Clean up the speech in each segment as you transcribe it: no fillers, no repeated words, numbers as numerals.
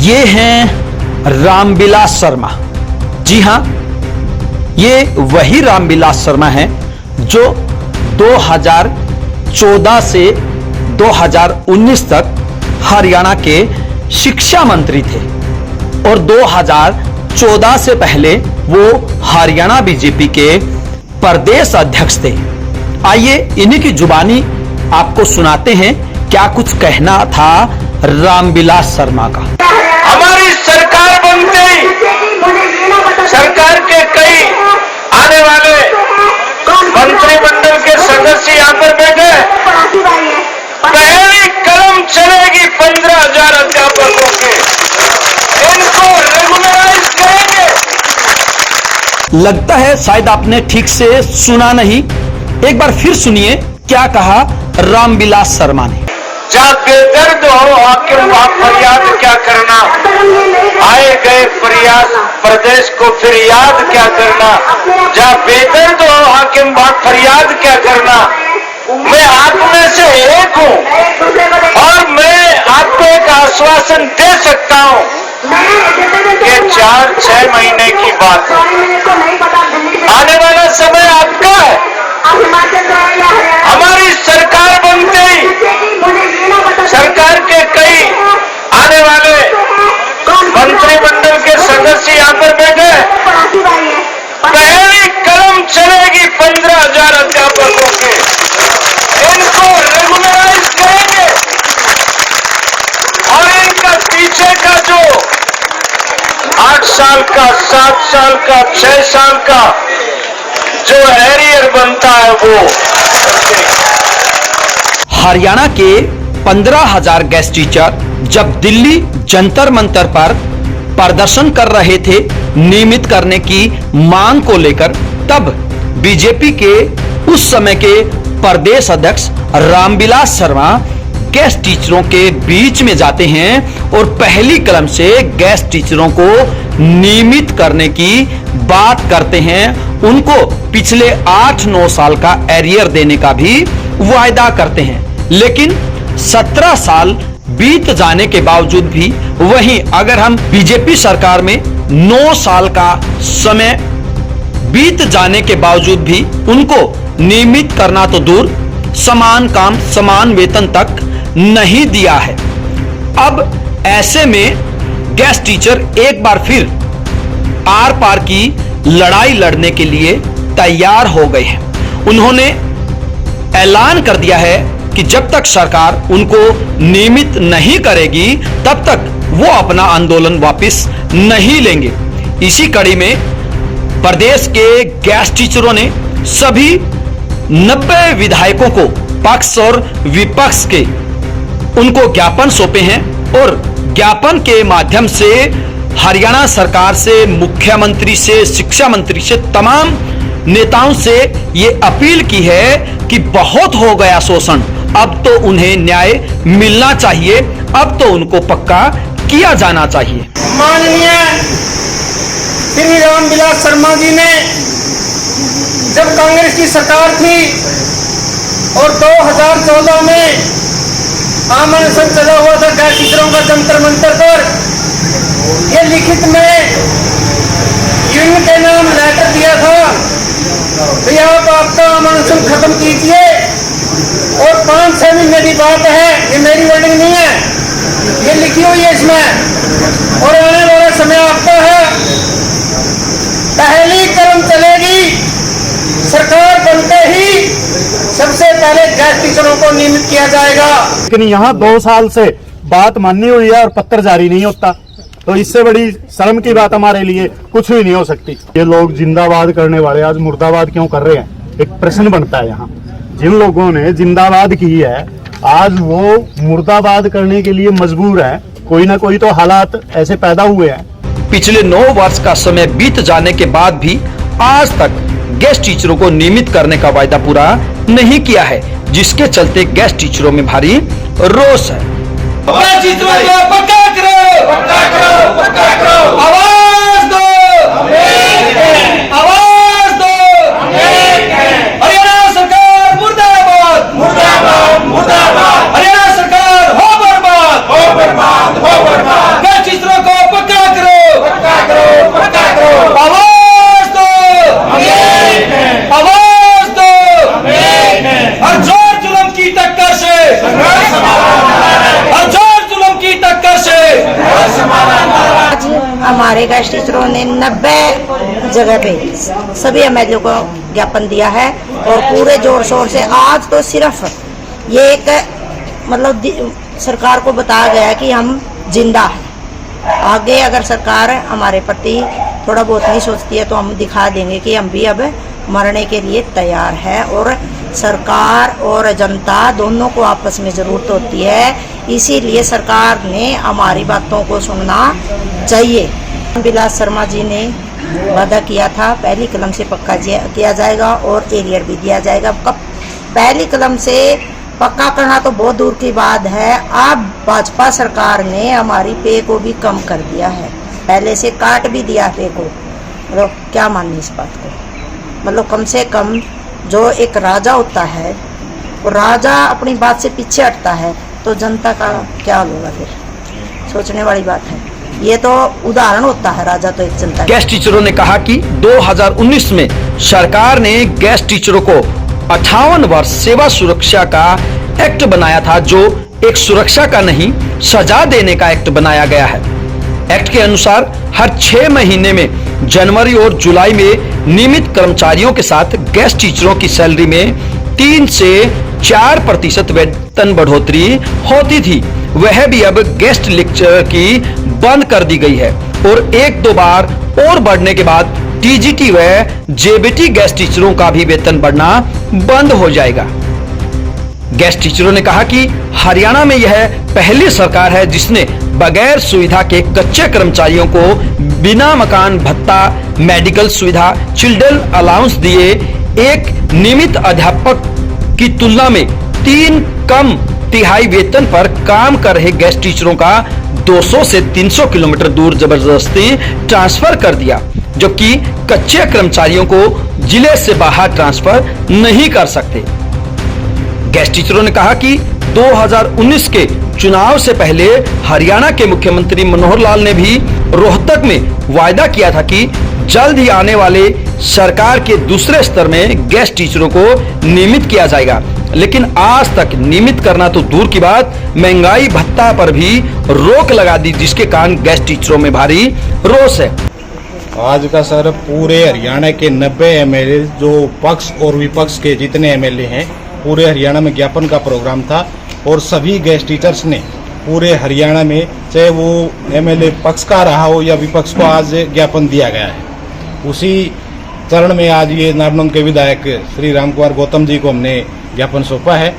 ये हैं रामविलास शर्मा। जी हां, ये वही रामविलास शर्मा हैं जो 2014 से 2019 तक हरियाणा के शिक्षा मंत्री थे और 2014 से पहले वो हरियाणा बीजेपी के प्रदेश अध्यक्ष थे। आइए इन्हीं की जुबानी आपको सुनाते हैं क्या कुछ कहना था रामविलास शर्मा का। हमारी सरकार बनते ही सरकार के कई आने वाले मंत्रिमंडल के सदस्य यहाँ पर बैठे। पहली कलम चलेगी 15,000 अध्यापकों के, इनको रेगुलराइज करेंगे। लगता है शायद आपने ठीक से सुना नहीं, एक बार फिर सुनिए क्या कहा रामविलास शर्मा ने। जहाँ बेदर्द हो हाकिम वहां फरियाद क्या करना, आए गए प्रयास प्रदेश को फिर याद क्या करना। जहाँ बेदर्द हो हाकिम वहां फरियाद क्या करना। मैं आप में से एक हूँ और मैं आपको एक आश्वासन दे सकता हूँ कि 4-6 महीने की बात है, आने वाला समय आपका है। हमारी सरकार बनते ही सरकार के कई आने वाले मंत्रिमंडल के सदस्य यहाँ पर बैठे। पहली कलम चलेगी 15,000 अध्यापकों के, इनको रेगुलराइज करेंगे और इनका पीछे का जो 8 साल का, 7 साल का, 6 साल का जो एरियर बनता है वो। हरियाणा के 15,000 गेस्ट टीचर जब दिल्ली जंतर मंतर पर प्रदर्शन कर रहे थे नियमित करने की मांग को लेकर, तब बीजेपी के उस समय के प्रदेश अध्यक्ष रामविलास शर्मा गेस्ट टीचरों के बीच में जाते हैं और पहली कलम से गेस्ट टीचरों को नियमित करने की बात करते हैं। उनको पिछले 8-9 साल का एरियर देने का भी वायदा करते हैं। लेकिन 17 साल बीत जाने के बावजूद भी, वहीं अगर हम बीजेपी सरकार में 9 साल का समय बीत जाने के बावजूद भी उनको नियमित करना तो दूर, समान काम समान वेतन तक नहीं दिया है। अब ऐसे में गेस्ट टीचर एक बार फिर आर पार की लड़ाई लड़ने के लिए तैयार हो गए हैं। उन्होंने ऐलान कर दिया है कि जब तक सरकार उनको नियमित नहीं करेगी तब तक वो अपना आंदोलन वापस नहीं लेंगे। इसी कड़ी में प्रदेश के गेस्ट टीचरों ने सभी 90 विधायकों को पक्ष और विपक्ष के उनको ज्ञापन सौंपे हैं और ज्ञापन के माध्यम से हरियाणा सरकार से, मुख्यमंत्री से, शिक्षा मंत्री से, तमाम नेताओं से ये अपील की है कि बहुत हो गया शोषण, अब तो उन्हें न्याय मिलना चाहिए, अब तो उनको पक्का किया जाना चाहिए। माननीय श्री रामविलास शर्मा जी ने जब कांग्रेस की सरकार थी और 2014 में आम अनशन चला हुआ था गेस्ट टीचरों का जंतर मंतर पर, ये लिखित में यूनियन के नाम लेटर दिया था कि आप आपका आम अनशन खत्म कीजिए और 5-6 महीने की बात है, ये मेरी वर्डिंग नहीं है, ये लिखी हुई है इसमें, और आने वाला समय आपका है। पहली कलम चलेगी, सरकार बनते ही सबसे पहले गेस्ट टीचरों को नियमित किया जाएगा। लेकिन यहाँ 2 साल से बात मानी हुई है और पत्र जारी नहीं होता, तो इससे बड़ी शर्म की बात हमारे लिए कुछ भी नहीं हो सकती। ये लोग जिंदाबाद करने वाले आज मुर्दाबाद क्यों कर रहे हैं, एक प्रश्न बनता है। यहाँ जिन लोगों ने जिंदाबाद की है आज वो मुर्दाबाद करने के लिए मजबूर है। कोई ना कोई तो हालात ऐसे पैदा हुए हैं। पिछले 9 वर्ष का समय बीत जाने के बाद भी आज तक गेस्ट टीचरों को नियमित करने का वायदा पूरा नहीं किया है, जिसके चलते गेस्ट टीचरों में भारी रोष है। गेस्ट टीचरों को पक्का करो, पक्का करो, पक्का करो। आवाज दो, आवाज दो। हरियाणा सरकार मुर्दाबाद, मुर्दाबाद, मुर्दाबाद। हरियाणा सरकार हो बर्बाद, हो बर्बाद, हो बर्बाद। गेस्ट टीचरों हमारे गेस्ट टीचरों ने 90 जगह पे सभी एमएलए को ज्ञापन दिया है और पूरे जोर शोर से। आज तो सिर्फ ये एक मतलब सरकार को बताया गया है कि हम जिंदा हैं। आगे अगर सरकार हमारे प्रति थोड़ा बहुत नहीं सोचती है तो हम दिखा देंगे कि हम भी अब मरने के लिए तैयार है। और सरकार और जनता दोनों को आपस में ज़रूरत होती है, इसीलिए सरकार ने हमारी बातों को सुनना चाहिए। विलास शर्मा जी ने वादा किया था पहली कलम से पक्का किया जाएगा और एरियर भी दिया जाएगा। कब पहली कलम से पक्का करना तो बहुत दूर की बात है। अब भाजपा सरकार ने हमारी पे को भी कम कर दिया है, पहले से काट भी दिया पे को। मतलब क्या मानिए इस बात को, मतलब कम से कम जो एक राजा होता है वो राजा अपनी बात से पीछे हटता है तो जनता का क्या होगा, फिर सोचने वाली बात है। ये तो उदाहरण होता है राजा तो एक जनता। गेस्ट टीचरों ने कहा कि 2019 में सरकार ने गेस्ट टीचरों को 58 वर्ष सेवा सुरक्षा का एक्ट बनाया था, जो एक सुरक्षा का नहीं सजा देने का एक्ट बनाया गया है। एक्ट के अनुसार हर 6 महीने में जनवरी और जुलाई में नियमित कर्मचारियों के साथ गेस्ट टीचरों की सैलरी में 3 से 4% वेतन बढ़ोतरी होती थी। वह भी अब गेस्ट लेक्चरर की बंद कर दी गई है और 1-2 बार और बढ़ने के बाद टीजीटी व जेबीटी गेस्ट टीचरों का भी वेतन बढ़ना बंद हो जाएगा। गेस्ट टीचरों ने कहा कि हरियाणा में यह पहली सरकार है जिसने बगैर सुविधा के कच्चे कर्मचारियों को बिना मकान भत्ता, मेडिकल सुविधा, चिल्ड्रन अलाउंस दिए एक नियमित अध्यापक की तुलना में 3 कम तिहाई वेतन पर काम कर रहे गेस्ट टीचरों का 200 से 300 किलोमीटर दूर जबरदस्ती ट्रांसफर कर दिया, जबकि कच्चे कर्मचारियों को जिले से बाहर ट्रांसफर नहीं कर सकते। गेस्ट टीचरों ने कहा कि 2019 के चुनाव से पहले हरियाणा के मुख्यमंत्री मनोहर लाल ने भी रोहतक में वायदा किया था कि जल्द ही आने वाले सरकार के दूसरे स्तर में गेस्ट टीचरों को नियमित किया जाएगा, लेकिन आज तक नियमित करना तो दूर की बात, महंगाई भत्ता पर भी रोक लगा दी, जिसके कारण गेस्ट टीचरों में भारी रोष है। आज का सर पूरे हरियाणा के 90 एमएलए जो पक्ष और विपक्ष के जितने एमएलए हैं पूरे हरियाणा में ज्ञापन का प्रोग्राम था और सभी गेस्ट टीचर्स ने पूरे हरियाणा में, चाहे वो एमएलए पक्ष का रहा हो या विपक्ष को, आज ज्ञापन दिया गया है। उसी चरण में आज ये नारनौंद के विधायक श्री राम कुमार गौतम जी को हमने ज्ञापन सौंपा है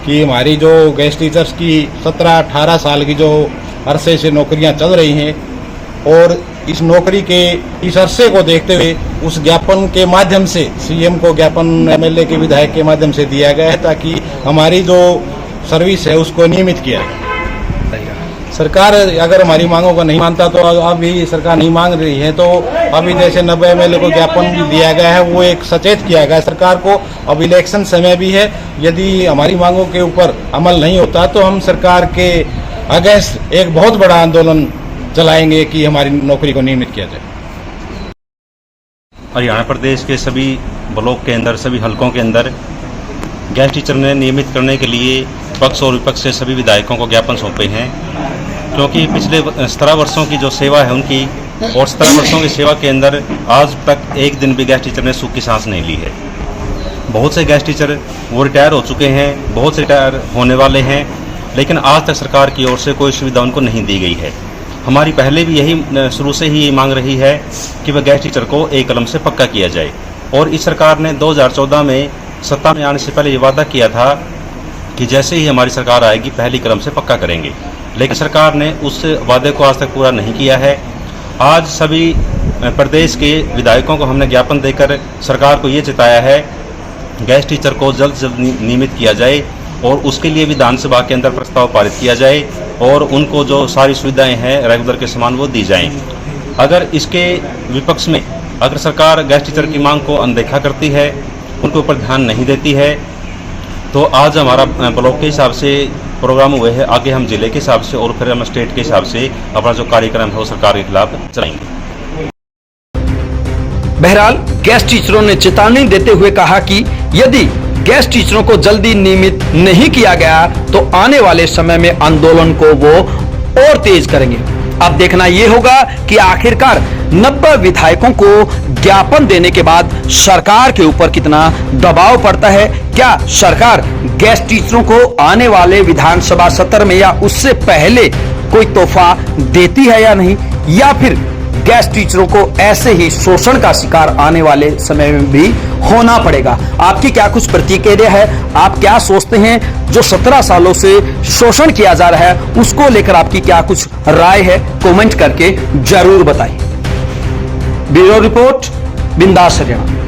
कि हमारी जो गेस्ट टीचर्स की 17-18 साल की जो अरसे से नौकरियां चल रही हैं और इस नौकरी के इस अरसे को देखते हुए उस ज्ञापन के माध्यम से सीएम को ज्ञापन एमएलए के विधायक के माध्यम से दिया गया है ताकि हमारी जो सर्विस है उसको नियमित किया जाए। सरकार अगर हमारी मांगों को नहीं मानता तो अभी सरकार नहीं मांग रही है तो अभी जैसे 90 एमएलए को ज्ञापन दिया गया है वो एक सचेत किया गया है सरकार को। अब इलेक्शन समय भी है, यदि हमारी मांगों के ऊपर अमल नहीं होता तो हम सरकार के अगेंस्ट एक बहुत बड़ा आंदोलन चलाएंगे कि हमारी नौकरी को नियमित किया जाए। हरियाणा प्रदेश के सभी ब्लॉक के अंदर, सभी हलकों के अंदर गेस्ट टीचर ने नियमित करने के लिए पक्ष और विपक्ष से सभी विधायकों को ज्ञापन सौंपे हैं, क्योंकि पिछले 17 वर्षों की जो सेवा है उनकी और 17 वर्षों की सेवा के अंदर आज तक एक दिन भी गेस्ट टीचर ने सुख की सांस नहीं ली है। बहुत से गेस्ट टीचर वो रिटायर हो चुके हैं, बहुत से रिटायर होने वाले हैं, लेकिन आज तक सरकार की ओर से कोई सुविधा उनको नहीं दी गई है। हमारी पहले भी यही शुरू से ही मांग रही है कि वह गेस्ट टीचर को एक कलम से पक्का किया जाए और इस सरकार ने 2014 में सत्ता में आने से पहले ये वादा किया था कि जैसे ही हमारी सरकार आएगी पहली कलम से पक्का करेंगे, लेकिन सरकार ने उस वादे को आज तक पूरा नहीं किया है। आज सभी प्रदेश के विधायकों को हमने ज्ञापन देकर सरकार को ये चिताया है गेस्ट टीचर को जल्द से जल्द नियमित किया जाए और उसके लिए विधानसभा के अंदर प्रस्ताव पारित किया जाए और उनको जो सारी सुविधाएं हैं रेगुलर के समान वो दी जाएं। अगर इसके विपक्ष में अगर सरकार गेस्ट टीचर की मांग को अनदेखा करती है, उनके ऊपर ध्यान नहीं देती है, तो आज हमारा ब्लॉक के हिसाब से प्रोग्राम हुए हैं, आगे हम जिले के हिसाब से और फिर हम स्टेट के हिसाब से अपना जो कार्यक्रम है वो सरकार के खिलाफ चलाएंगे। बहरहाल गेस्ट टीचरों ने चेतावनी देते हुए कहा कि यदि गेस्ट टीचरों को जल्दी नियमित नहीं किया गया तो आने वाले समय में आंदोलन को वो और तेज करेंगे। अब देखना यह होगा कि आखिरकार 90 विधायकों को ज्ञापन देने के बाद सरकार के ऊपर कितना दबाव पड़ता है। क्या सरकार गेस्ट टीचरों को आने वाले विधानसभा सत्र में या उससे पहले कोई तोहफा देती है या नहीं, या फिर गेस्ट टीचरों को ऐसे ही शोषण का शिकार आने वाले समय में भी होना पड़ेगा। आपकी क्या कुछ प्रतिक्रिया है, आप क्या सोचते हैं? जो 17 सालों से शोषण किया जा रहा है उसको लेकर आपकी क्या कुछ राय है, कमेंट करके जरूर बताइए। ब्यूरो रिपोर्ट, बिंदास हरियाणा।